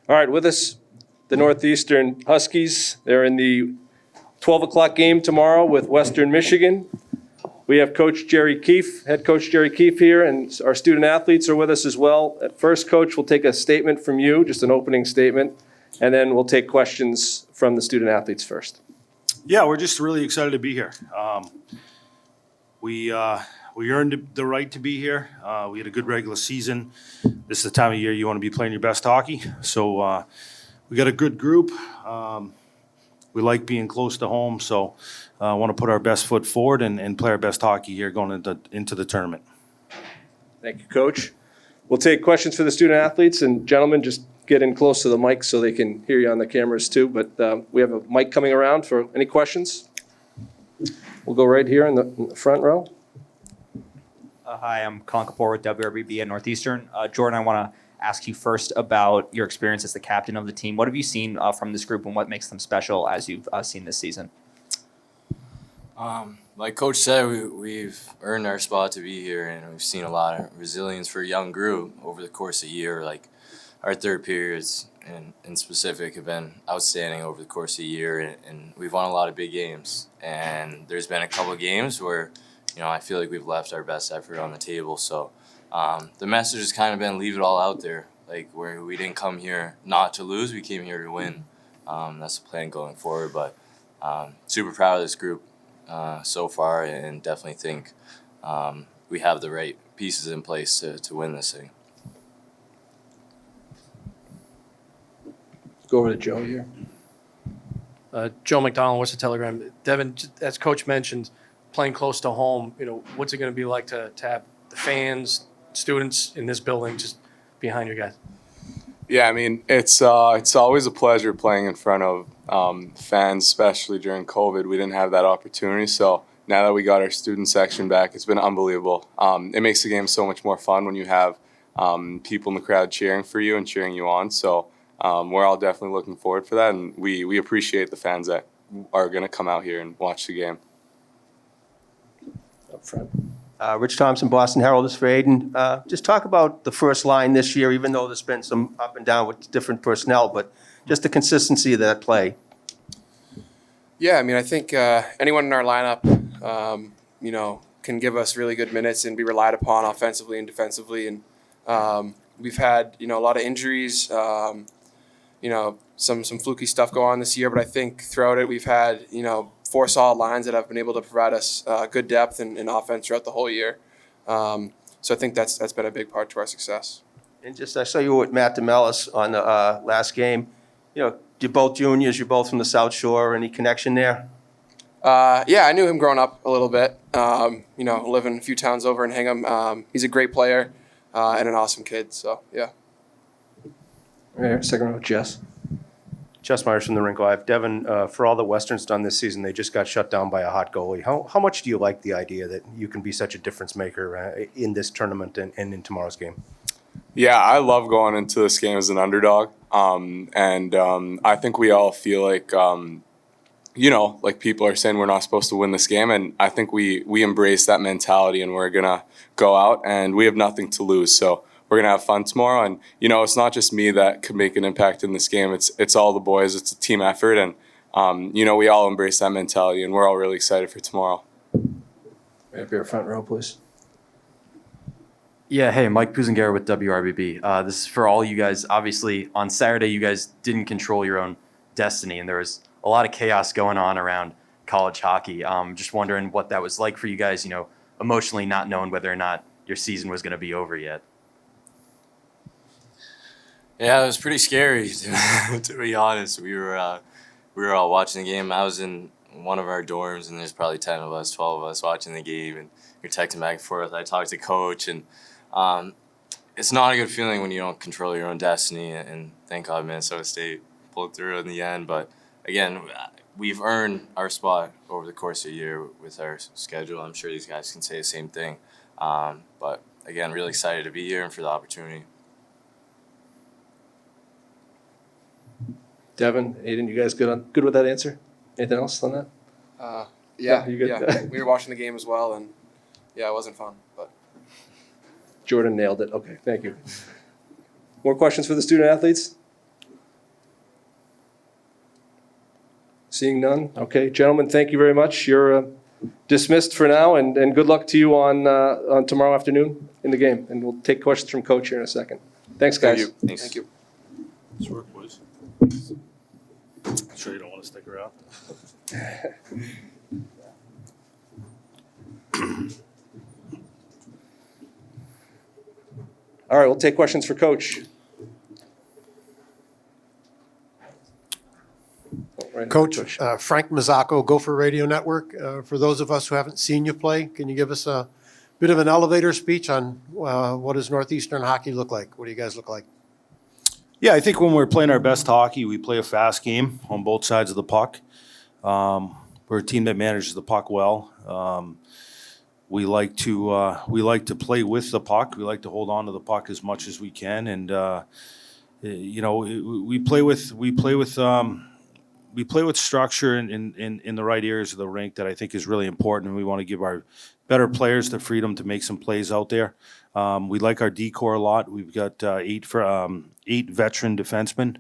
All right, with us, the Northeastern Huskies. They're in the 12 o'clock game tomorrow with Western Michigan. We have Coach Jerry Keefe, head coach Jerry Keefe here, and our student athletes are with us as well. At first, Coach, we'll take a statement from you, just an opening statement, and then we'll take questions from the student athletes first. Yeah, we're just really excited to be here. We earned the right to be here. We had a good regular season. This is the time of year you want to be playing your best hockey. So we got a good group. We like being close to home, so I want to put our best foot forward and play our best hockey here going into the tournament. Thank you, Coach. We'll take questions for the student athletes, and gentlemen, just get in close to the mic so they can hear you on the cameras too. But we have a mic coming around for any questions. We'll go right here in the front row. Hi, I'm Colin Kapoor with WRBB at Northeastern. Jordan, I want to ask you first about your experience as the captain of the team. What have you seen from this group, and what makes them special as you've seen this season? Like Coach said, we've earned our spot to be here, and we've seen a lot of resilience for a young group over the course of a year. Like our third periods in specific have been outstanding over the course of a year, and we've won a lot of big games. And there's been a couple of games where, I feel like we've left our best effort on the table. So the message has kind of been leave it all out there. Like where we didn't come here not to lose, we came here to win. That's the plan going forward. But super proud of this group so far, and definitely think we have the right pieces in place to win this thing. Go over to Joe here. Joe McDonough, What's the Telegram? Devon, as Coach mentioned, playing close to home, what's it going to be like to have the fans, students in this building just behind you guys? Yeah, I mean, it's always a pleasure playing in front of fans, especially during COVID. We didn't have that opportunity, so now that we got our student section back, it's been unbelievable. It makes the game so much more fun when you have people in the crowd cheering for you and cheering you on. So we're all definitely looking forward for that, and we appreciate the fans that are going to come out here and watch the game. Up front. Rich Thompson, Boston Herald. This is for Aidan. Just talk about the first line this year, even though there's been some up and down with different personnel, but just the consistency of that play. Yeah, I mean, I think anyone in our lineup, can give us really good minutes and be relied upon offensively and defensively. And we've had, a lot of injuries, some fluky stuff go on this year, but I think throughout it we've had, 4 solid lines that have been able to provide us good depth and offense throughout the whole year. So I think that's been a big part to our success. And just I saw you with Matt DeMellis on the last game. You're both juniors. You're both from the South Shore. Any connection there? Yeah, I knew him growing up a little bit. Living a few towns over in Hingham. He's a great player and an awesome kid. So yeah. Right here, second row, Jess. Jess Myers from the Rink Live. Devon, for all the Western's done this season, they just got shut down by a hot goalie. How much do you like the idea that you can be such a difference maker in this tournament and in tomorrow's game? Yeah, I love going into this game as an underdog. I think we all feel like, like people are saying we're not supposed to win this game. And I think we embrace that mentality, and we're going to go out and we have nothing to lose. So we're going to have fun tomorrow. And, it's not just me that could make an impact in this game. It's all the boys. It's a team effort. And, we all embrace that mentality, and we're all really excited for tomorrow. Right up here, front row, please. Yeah, hey, Mike Puzengara with WRBB. This is for all you guys. Obviously, on Saturday, you guys didn't control your own destiny, and there was a lot of chaos going on around college hockey. Just wondering what that was like for you guys, emotionally not knowing whether or not your season was going to be over yet. Yeah, it was pretty scary, to be honest. We were all watching the game. I was in one of our dorms, and there's probably 10 of us, 12 of us watching the game, and you're texting back and forth. I talked to Coach, and it's not a good feeling when you don't control your own destiny, and thank God Minnesota State pulled through in the end. But again, we've earned our spot over the course of a year with our schedule. I'm sure these guys can say the same thing. But again, really excited to be here and for the opportunity. Devon, Aidan, you guys good with that answer? Anything else on that? Yeah, you good? yeah. We were watching the game as well, and yeah, it wasn't fun, but Jordan nailed it. Okay, thank you. More questions for the student athletes? Seeing none? Okay, gentlemen, thank you very much. You're dismissed for now, and good luck to you on tomorrow afternoon in the game. And we'll take questions from Coach here in a second. Thanks, guys. Thanks. Thank you. Nice work, boys. Sure you don't want to stick around? All right, we'll take questions for Coach. Right. Coach, Frank Mazzacco, Gopher Radio Network. For those of us who haven't seen you play, can you give us a bit of an elevator speech on what does Northeastern hockey look like? What do you guys look like? Yeah, I think when we're playing our best hockey, we play a fast game on both sides of the puck. We're a team that manages the puck well. We like to play with the puck. We like to hold on to the puck as much as we can, and we play with structure in the right areas of the rink that I think is really important, and we want to give our better players the freedom to make some plays out there. We like our decor a lot. We've got 8 veteran defensemen,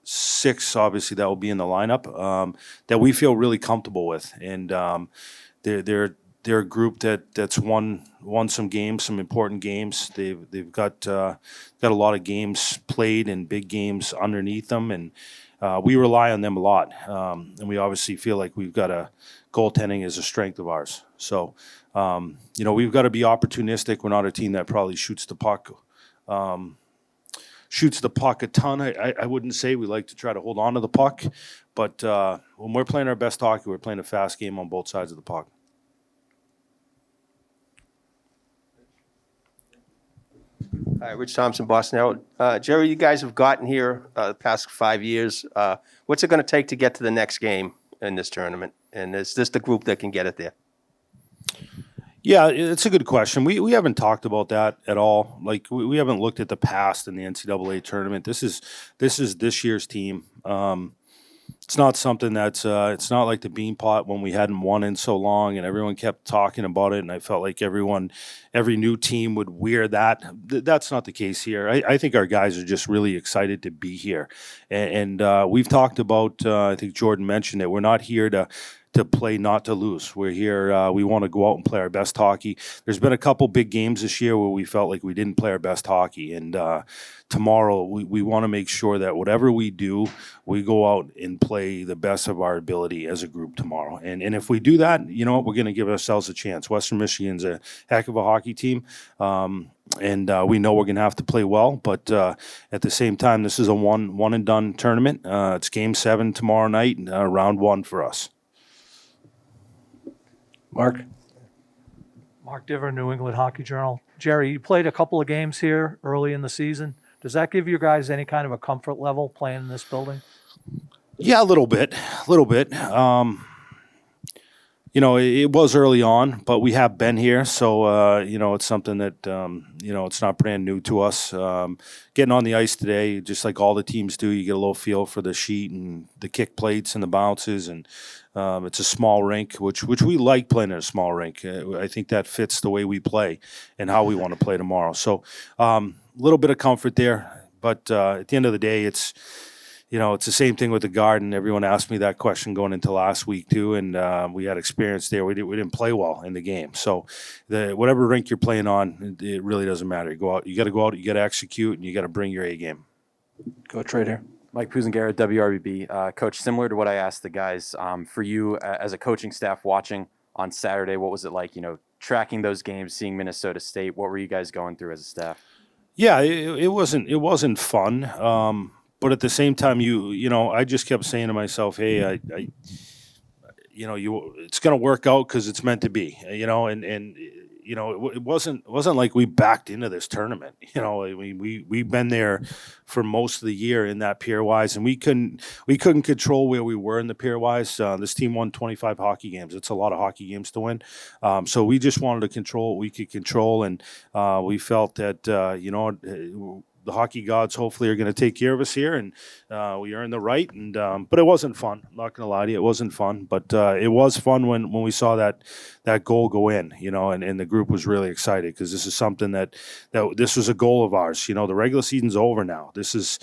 6 obviously that will be in the lineup that we feel really comfortable with, and they're a group that's won some games, some important games. They've got a lot of games played and big games underneath them, and we rely on them a lot. And we obviously feel like we've got goaltending is a strength of ours. So, we've got to be opportunistic. We're not a team that probably shoots the puck a ton. I wouldn't say. We like to try to hold on to the puck. But when we're playing our best hockey, we're playing a fast game on both sides of the puck. Hi, Rich Thompson, Boston Herald. Jerry, you guys have gotten here the past 5 years. What's it going to take to get to the next game in this tournament? And is this the group that can get it there? Yeah, it's a good question. We haven't talked about that at all. Like we haven't looked at the past in the NCAA tournament. This is this year's team. It's not something that's it's not like the Beanpot when we hadn't won in so long and everyone kept talking about it, and I felt like every new team would wear that. That's not the case here. I think our guys are just really excited to be here, and we've talked about. I think Jordan mentioned it. We're not here to play, not to lose. We're here. We want to go out and play our best hockey. There's been a couple big games this year where we felt like we didn't play our best hockey, and tomorrow we want to make sure that whatever we do, we go out and play the best of our ability as a group tomorrow. And if we do that, you know what, we're going to give ourselves a chance. Western Michigan's a heck of a hockey team. And we know we're going to have to play well, but at the same time, this is a one and done tournament. It's Game 7 tomorrow night, round 1 for us. Mark? Mark Diver, New England Hockey Journal. Jerry, you played a couple of games here early in the season. Does that give you guys any kind of a comfort level playing in this building? Yeah, a little bit. It was early on, but we have been here, so it's something that it's not brand new to us. Getting on the ice today, just like all the teams do, you get a little feel for the sheet and the kick plates and the bounces, and it's a small rink, which we like playing in a small rink. I think that fits the way we play and how we want to play tomorrow. So a little bit of comfort there, but at the end of the day, it's the same thing with the Garden. Everyone asked me that question going into last week too, and we had experience there. We didn't play well in the game. So whatever rink you're playing on, it really doesn't matter. You got to go out, you got to execute, and you got to bring your A game. Coach, right here. Mike Puzengara, WRBB. Coach, similar to what I asked the guys, for you as a coaching staff watching on Saturday, what was it like, tracking those games, seeing Minnesota State? What were you guys going through as a staff? Yeah, it wasn't fun. But at the same time, I just kept saying to myself, hey, it's going to work out because it's meant to be, it wasn't like we backed into this tournament. We've been there for most of the year in that pairwise, and we couldn't control where we were in the pairwise. This team won 25 hockey games. It's a lot of hockey games to win. So we just wanted to control what we could control, and we felt that the hockey gods hopefully are going to take care of us here, and we earned the right. And but it wasn't fun. I'm not going to lie to you, it wasn't fun. But it was fun when we saw that goal go in, and the group was really excited because this is something that this was a goal of ours. The regular season's over now. This is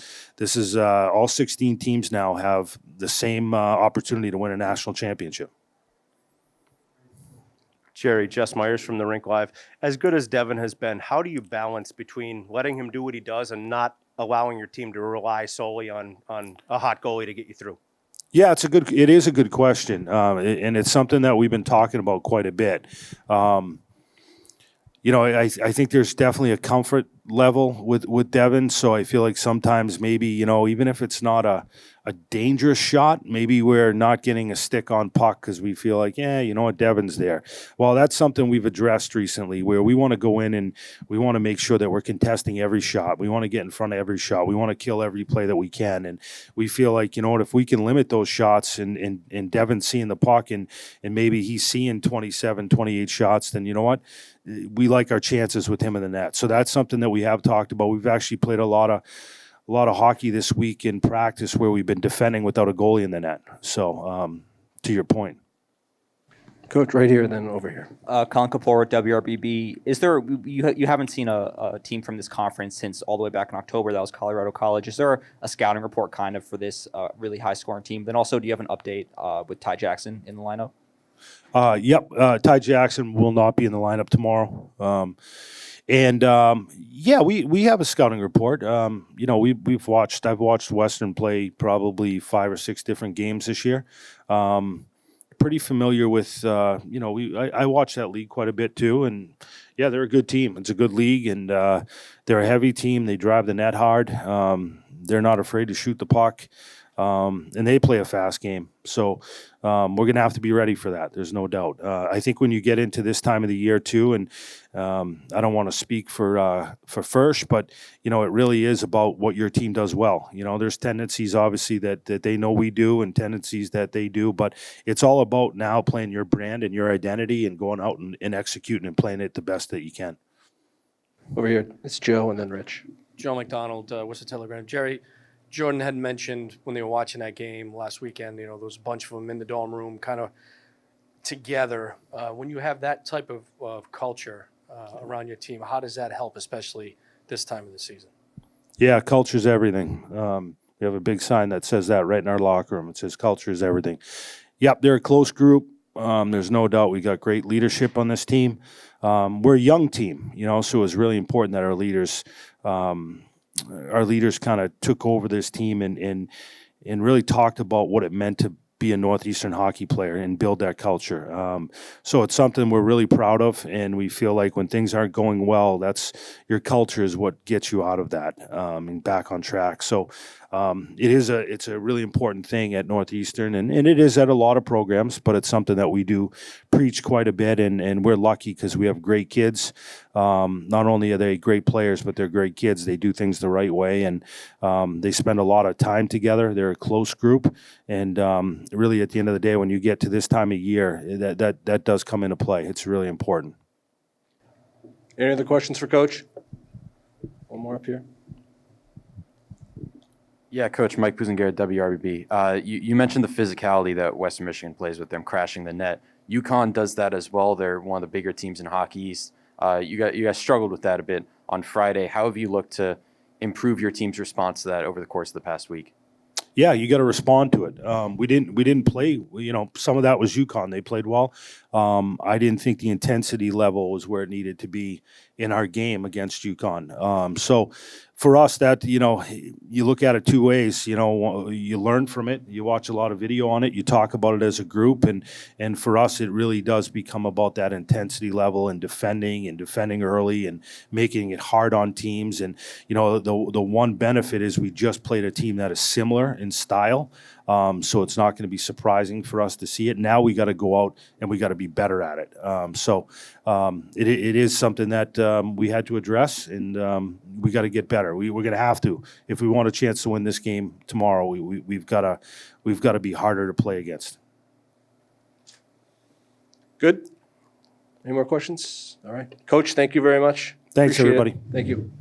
all 16 teams now have the same opportunity to win a national championship. Jerry, Jess Myers from the Rink Live. As good as Devon has been, how do you balance between letting him do what he does and not allowing your team to rely solely on a hot goalie to get you through? Yeah, it is a good question, and it's something that we've been talking about quite a bit. I think there's definitely a comfort level with Devon, so I feel like sometimes maybe, even if it's not a dangerous shot, maybe we're not getting a stick on puck because we feel like, Devon's there. Well, that's something we've addressed recently where we want to go in and we want to make sure that we're contesting every shot. We want to get in front of every shot. We want to kill every play that we can. And we feel like, if we can limit those shots and Devon's seeing the puck and maybe he's seeing 27, 28 shots, then you know what? We like our chances with him in the net. So that's something that we have talked about. We've actually played a lot of hockey this week in practice where we've been defending without a goalie in the net. So, to your point. Coach, right here, then over here. Colin Kapoor, WRBB. Is there you haven't seen a team from this conference since all the way back in October? That was Colorado College. Is there a scouting report kind of for this really high scoring team? Then also, do you have an update with Ty Jackson in the lineup? Yep. Ty Jackson will not be in the lineup tomorrow. We have a scouting report. I've watched Western play probably 5 or 6 different games this year. Pretty familiar with, I watch that league quite a bit too. And yeah, they're a good team. It's a good league and they're a heavy team. They drive the net hard. They're not afraid to shoot the puck. And they play a fast game. So we're going to have to be ready for that. There's no doubt. I think when you get into this time of the year too, and I don't want to speak for Firsch, but, it really is about what your team does well. There's tendencies obviously that they know we do and tendencies that they do, but it's all about now playing your brand and your identity and going out and executing and playing it the best that you can. Over here, it's Joe and then Rich. Joe McDonough, Worcester Telegram. Jerry, Jordan had mentioned when they were watching that game last weekend, there was a bunch of them in the dorm room kind of together. When you have that type of culture around your team, how does that help, especially this time of the season? Yeah, culture's everything. We have a big sign that says that right in our locker room. It says culture is everything. Yep, they're a close group. There's no doubt we got great leadership on this team. We're a young team, so it's really important that our leaders kind of took over this team and really talked about what it meant to be a Northeastern hockey player and build that culture. So it's something we're really proud of, and we feel like when things aren't going well, that's your culture is what gets you out of that and back on track. So it's a really important thing at Northeastern, and it is at a lot of programs, but it's something that we do preach quite a bit, and we're lucky because we have great kids. Not only are they great players, but they're great kids. They do things the right way, and they spend a lot of time together. They're a close group, and really at the end of the day, when you get to this time of year, that does come into play. It's really important. Any other questions for Coach? One more up here. Yeah, Coach, Mike Pusengar, WRBB. You mentioned the physicality that Western Michigan plays with them crashing the net. UConn does that as well. They're one of the bigger teams in Hockey East. You guys struggled with that a bit on Friday. How have you looked to improve your team's response to that over the course of the past week? Yeah, you got to respond to it. We didn't play. Some of that was UConn. They played well. I didn't think the intensity level was where it needed to be in our game against UConn. So for us, that you look at it two ways. You learn from it. You watch a lot of video on it. You talk about it as a group, and for us, it really does become about that intensity level and defending early and making it hard on teams. And the one benefit is we just played a team that is similar in style. So it's not going to be surprising for us to see it. Now we got to go out and we got to be better at it. It is something that we had to address, and we got to get better. We're going to have to if we want a chance to win this game tomorrow. We've got to be harder to play against. Good. Any more questions? All right, Coach. Thank you very much. Thanks, Appreciate everybody. it. Thank you.